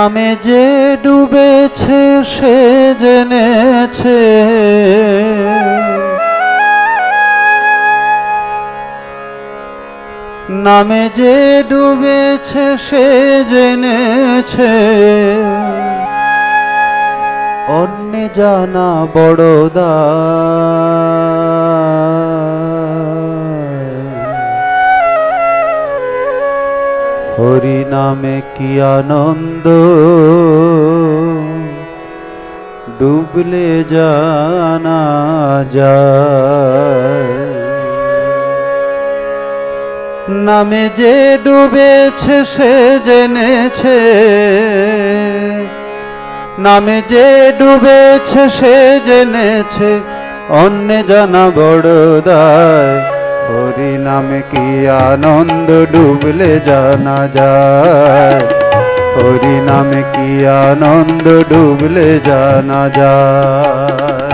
নামে যে ডুবেছে সে জেনেছে, নামে যে ডুবেছে সে জেনেছে, অন্যে জানা বড় দায়। হরি নামে কি আনন্দ, ডুবলে জানা যায়। নামে যে ডুবেছে সে জেনেছে, নামে যে ডুবেছে সে জেনেছে, অন্যে জানা বড় দায়। হরি নামে কি আনন্দ, ডুবলে জানা যায়। হরি নামে কি আনন্দ, ডুবলে জানা যায়।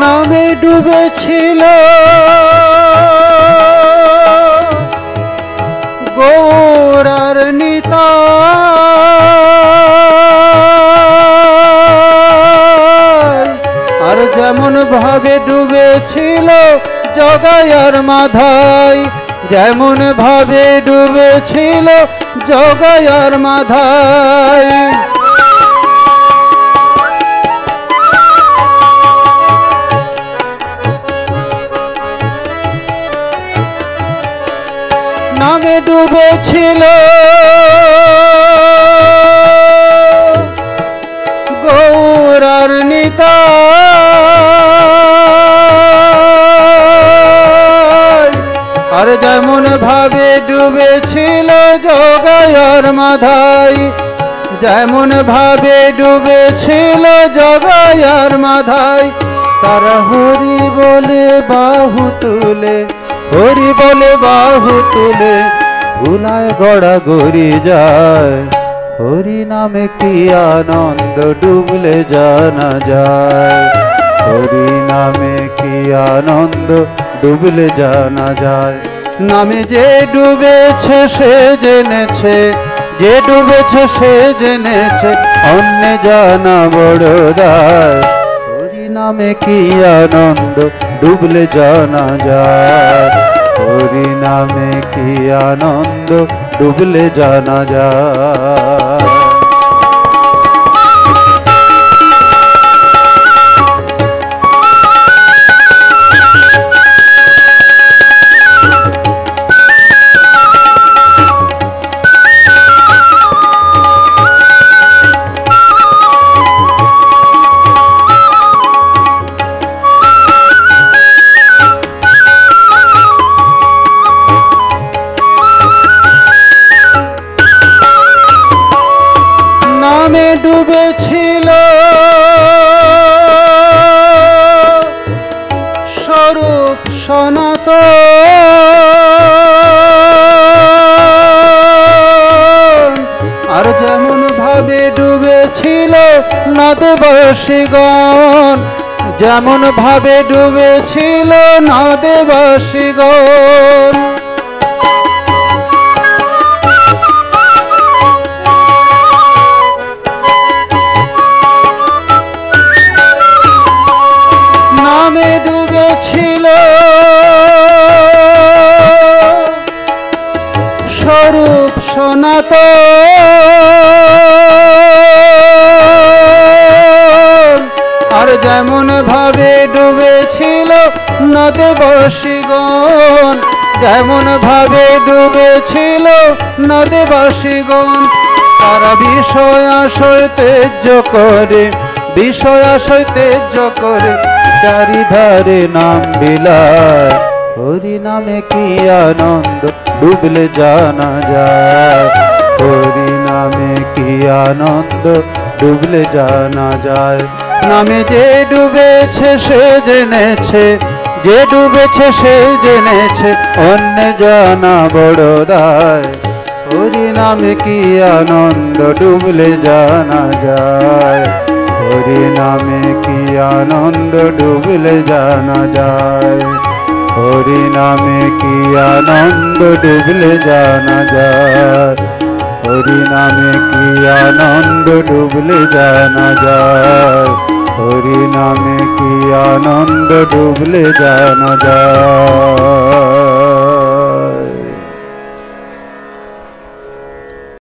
নামে ডুবেছিল গৌর আর নিতাই, আর যেমন ভাবে ডুবেছিল জগাই আর মাধাই, যেমন ভাবে ডুবেছিল জগাই আর মাধাই। নামে ডুবেছিল গৌর আর নিতাই, আর যেমন ভাবে ডুবেছিল জগাই আর মাধাই, যেমন ভাবে ডুবেছিল জগাই আর মাধাই। তারা হরি বলে বাহু তুলে, হরি বলে বাহু তুলে, ভুলায় গড়া গড়ি যায়। হরি নামে কি আনন্দ, ডুবলে জানা যায়। হরি নামে কি আনন্দ, ডুবলে জানা যায়। নামে যে ডুবেছে সে জেনেছে, যে ডুবেছে সে জেনেছে, অন্যে জানা বড় দায়। হরি নামে কি আনন্দ, ডুবলে জানা যায়। হরি নামে কি আনন্দ, ডুবলে জানা যায়। নামে ডুবেছিল স্বরূপ সনাতন, আর যেমন ভাবে ডুবেছিল নদবাসীগণ, যেমন ভাবে ডুবেছিল নদবাসীগণ। নামে ডুবেছিল স্বরূপ সনাতন, আর যেমন ভাবে ডুবেছিল নদবাসীগণ, যেমন ভাবে ডুবেছিল নদবাসীগণ। তারা বিষয় আশয় তেজ্য করে, বিষয় আশয় তেজ্য করে, চারিধারে নাম বিলায়। হরি নামে কি আনন্দ, ডুবলে জানা যায়। হরি নামে কি আনন্দ, ডুবলে জানা যায়। নামে যে ডুবেছে সে জেনেছে, যে ডুবেছে সে জেনেছে, অন্য জানা বড় দায়। হরি নামে কি আনন্দ ডুবলে জানা যায়, হরি নামে কি আনন্দ ডুবলে জানা যায়, হরি নামে কি আনন্দ ডুবলে জানা যায়, হরি নামে কি আনন্দ ডুবলে জানা যায়, হরি নামে কি আনন্দ ডুবলে জানা যায়।